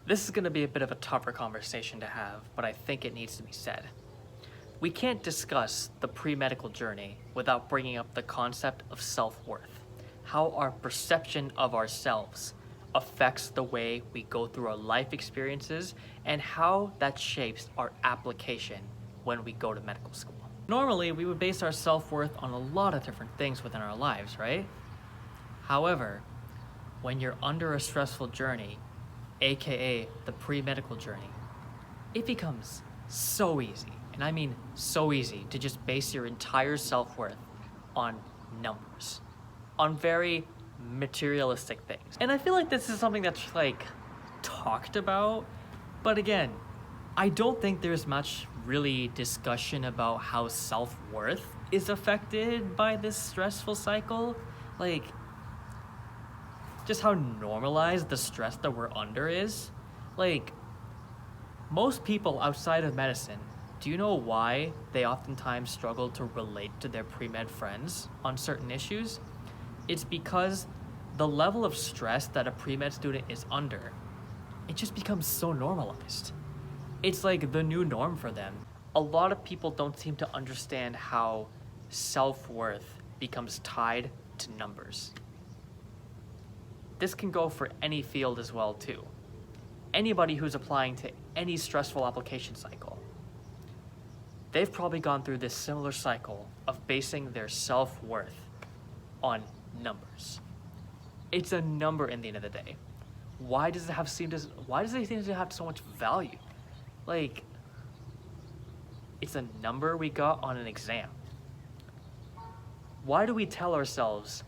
This is going to be a bit of a tougher conversation to have, but I think it needs to be said. We can't discuss the pre-medical journey without bringing up the concept of self-worth, how our perception of ourselves affects the way we go through our life experiences, and how that shapes our application when we go to medical school. Normally, we would base our self-worth on a lot of different things within our lives, right? However, when you're under a stressful journey, aka the pre-medical journey, it becomes so easy, and I mean so easy, to just base your entire self-worth on numbers, on very materialistic things. And I feel like this is something that's like talked about, but again, I don't think there's much really discussion about how self-worth is affected by this stressful cycle. Like, just how normalized the stress that we're under is. Like, most people outside of medicine, do you know why they oftentimes struggle to relate to their pre-med friends on certain issues? It's because the level of stress that a pre-med student is under, it just becomes so normalized. It's like the new norm for them. A lot of people don't seem to understand how self-worth becomes tied to numbers. This can go for any field as well too. Anybody who's applying to any stressful application cycle, they've probably gone through this similar cycle of basing their self-worth on numbers. It's a number in the end of the day. Why does it seem to have so much value? Like, it's a number we got on an exam. Why do we tell ourselves,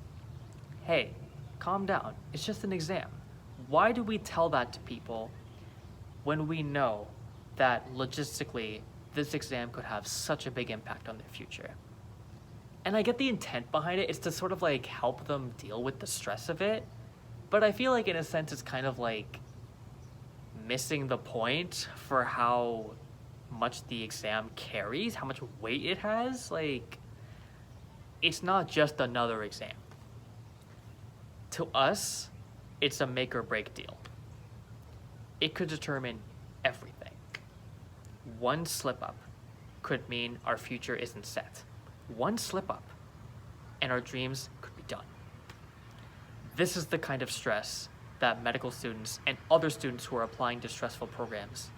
hey, calm down, it's just an exam? Why do we tell that to people when we know that logistically this exam could have such a big impact on their future? And I get the intent behind it, it's to sort of like help them deal with the stress of it, but I feel like in a sense it's kind of like missing the point for how much the exam carries, how much weight it has. Like, it's not just another exam. To us, it's a make or break deal. It could determine everything. One slip up could mean our future isn't set. One slip up and our dreams could be done. This is the kind of stress that medical students and other students who are applying to stressful programs,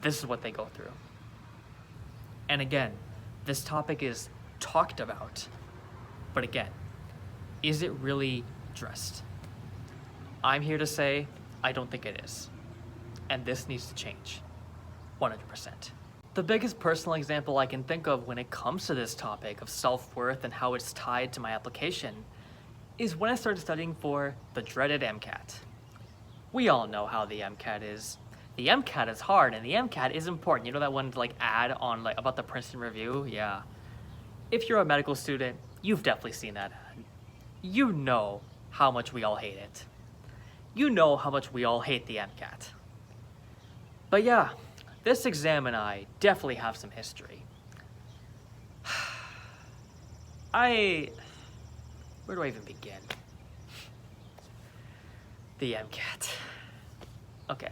this is what they go through. And again, this topic is talked about, but again, is it really addressed? I'm here to say I don't think it is, and this needs to change 100%. The biggest personal example I can think of when it comes to this topic of self-worth and how it's tied to my application is when I started studying for the dreaded MCAT. We all know how the MCAT is. The MCAT is hard and the MCAT is important. You know that one like ad on like about the Princeton Review? Yeah. If you're a medical student, you've definitely seen that ad. You know how much we all hate it. You know how much we all hate the MCAT. But yeah, this exam and I definitely have some history. Where do I even begin? The MCAT. Okay.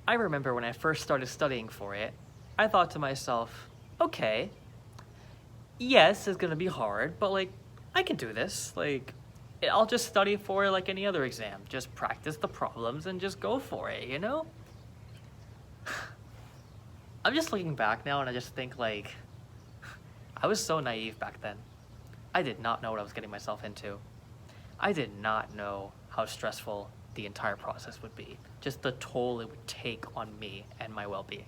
I remember when I first started studying for it, I thought to myself, okay, yes, it's gonna be hard, but like, I can do this. Like, I'll just study for it like any other exam. Just practice the problems and just go for it, you know? I'm just looking back now and I just think like, I was so naive back then. I did not know what I was getting myself into. I did not know how stressful the entire process would be. Just the toll it would take on me and my well-being.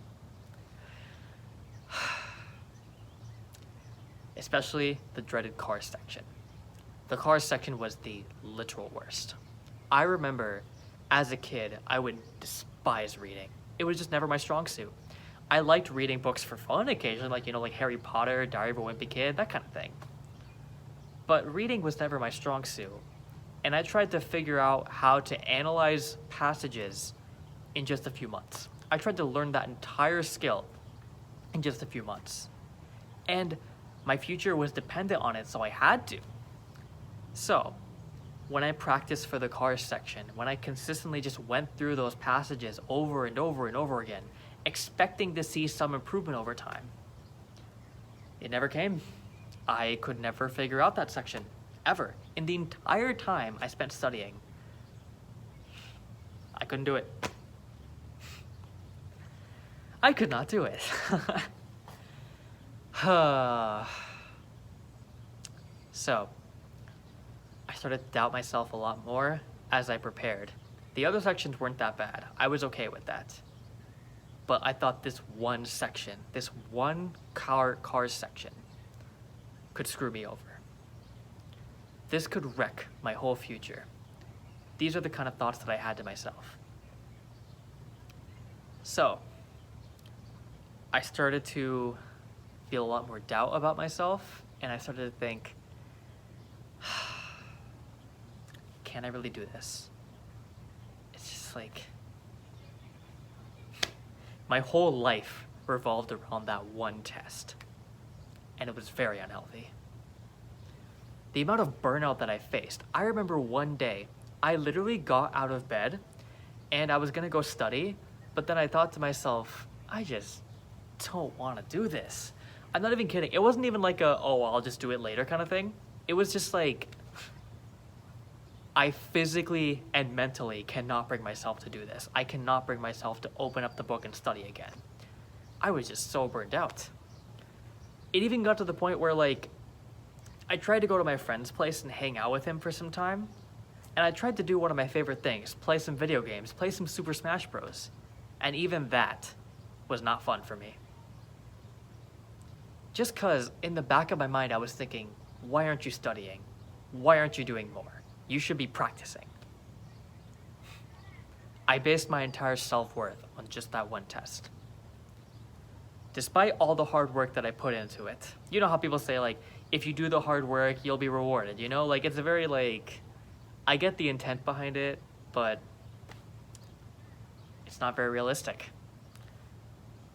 Especially the dreaded car section. The car section was the literal worst. I remember as a kid, I would despise reading. It was just never my strong suit. I liked reading books for fun occasionally, like, you know, like Harry Potter, Diary of a Wimpy Kid, that kind of thing. But reading was never my strong suit. And I tried to figure out how to analyze passages in just a few months. I tried to learn that entire skill in just a few months. And my future was dependent on it, so I had to. So, when I practiced for the cars section, when I consistently just went through those passages over and over and over again, expecting to see some improvement over time, it never came. I could never figure out that section, ever. In the entire time I spent studying, I couldn't do it. I could not do it. So, I started to doubt myself a lot more as I prepared. The other sections weren't that bad. I was okay with that. But I thought this one section, this one cars section, could screw me over. This could wreck my whole future. These are the kind of thoughts that I had to myself. So, I started to feel a lot more doubt about myself, and I started to think, can I really do this? It's just like, my whole life revolved around that one test, and it was very unhealthy. The amount of burnout that I faced. I remember one day, I literally got out of bed, and I was gonna go study, but then I thought to myself, I just don't want to do this. I'm not even kidding. It wasn't even like a, oh, I'll just do it later kind of thing. It was just like, I physically and mentally cannot bring myself to do this. I cannot bring myself to open up the book and study again. I was just so burned out. It even got to the point where, like, I tried to go to my friend's place and hang out with him for some time, and I tried to do one of my favorite things, play some video games, play some Super Smash Bros. And even that was not fun for me. Just cause in the back of my mind I was thinking, why aren't you studying? Why aren't you doing more? You should be practicing. I based my entire self-worth on just that one test. Despite all the hard work that I put into it, you know how people say, like, if you do the hard work, you'll be rewarded, you know? Like, it's a very, like, I get the intent behind it, but it's not very realistic.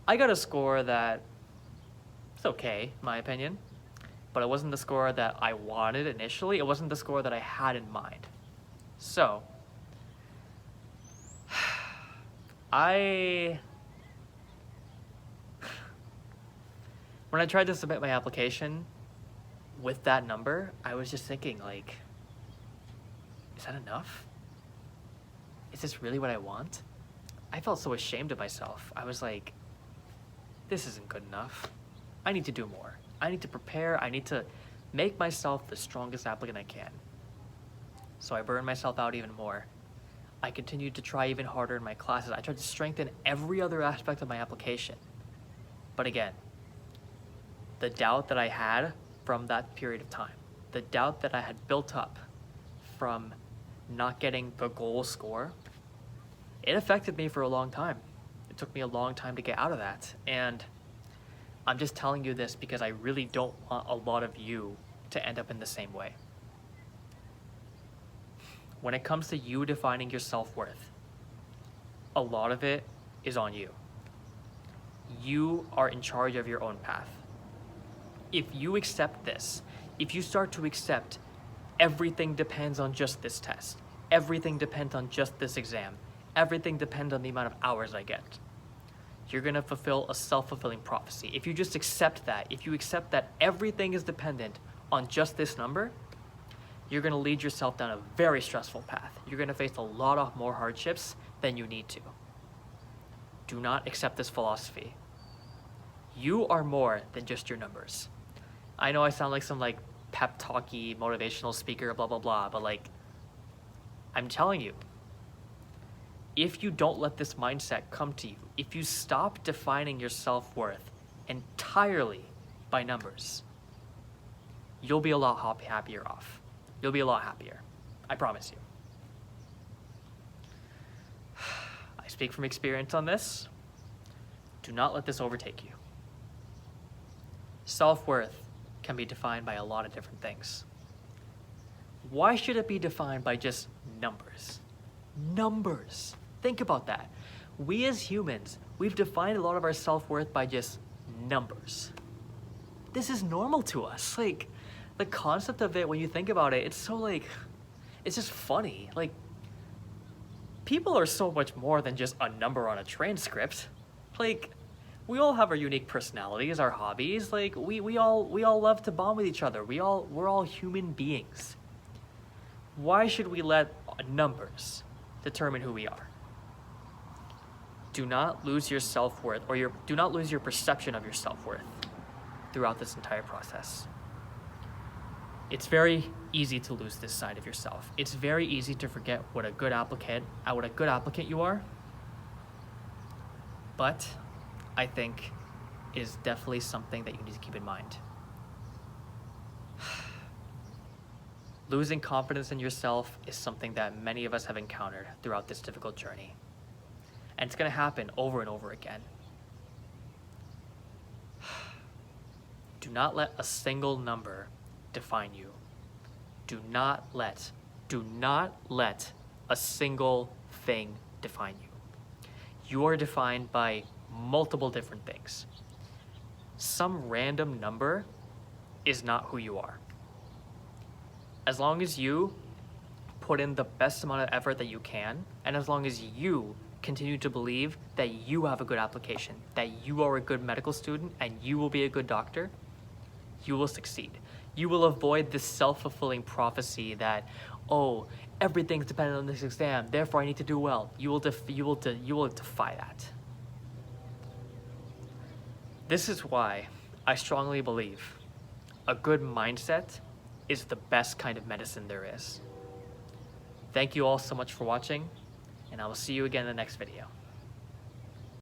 I got a score that it's okay, in my opinion, but it wasn't the score that I wanted initially. It wasn't the score that I had in mind. So, when I tried to submit my application with that number, I was just thinking, like, is that enough? Is this really what I want? I felt so ashamed of myself. I was like, this isn't good enough. I need to do more. I need to prepare. I need to make myself the strongest applicant I can. So I burned myself out even more. I continued to try even harder in my classes. I tried to strengthen every other aspect of my application. But again, the doubt that I had from that period of time, the doubt that I had built up from not getting the goal score, it affected me for a long time. It took me a long time to get out of that. And I'm just telling you this because I really don't want a lot of you to end up in the same way. When it comes to you defining your self-worth, a lot of it is on you. You are in charge of your own path. If you accept this, if you start to accept everything depends on just this test, everything depends on just this exam, everything depends on the amount of hours I get, you're gonna fulfill a self-fulfilling prophecy. If you just accept that, if you accept that everything is dependent on just this number, you're gonna lead yourself down a very stressful path. You're gonna face a lot of more hardships than you need to. Do not accept this philosophy. You are more than just your numbers. I know I sound like some like pep talky motivational speaker, blah, blah, blah, but like, I'm telling you, if you don't let this mindset come to you, if you stop defining your self-worth entirely by numbers, you'll be a lot happier off. You'll be a lot happier. I promise you. I speak from experience on this. Do not let this overtake you. Self-worth can be defined by a lot of different things. Why should it be defined by just numbers? Numbers. Think about that. We as humans, we've defined a lot of our self-worth by just numbers. This is normal to us. Like, the concept of it, when you think about it, it's it's just funny. Like, people are so much more than just a number on a transcript. Like, we all have our unique personalities, our hobbies. Like, we all love to bond with each other. We're all human beings. Why should we let numbers determine who we are? Do not lose your self-worth, or do not lose your perception of your self-worth throughout this entire process. It's very easy to lose this side of yourself. It's very easy to forget what a good applicant you are. But I think it is definitely something that you need to keep in mind. Losing confidence in yourself is something that many of us have encountered throughout this difficult journey. And it's going to happen over and over again. Do not let a single number define you. Do not let a single thing define you. You are defined by multiple different things. Some random number is not who you are. As long as you put in the best amount of effort that you can, and as long as you continue to believe that you have a good application, that you are a good medical student, and you will be a good doctor, you will succeed. You will avoid this self-fulfilling prophecy that, oh, everything's dependent on this exam, therefore I need to do well. You will defy that. This is why I strongly believe a good mindset is the best kind of medicine there is. Thank you all so much for watching, and I will see you again in the next video.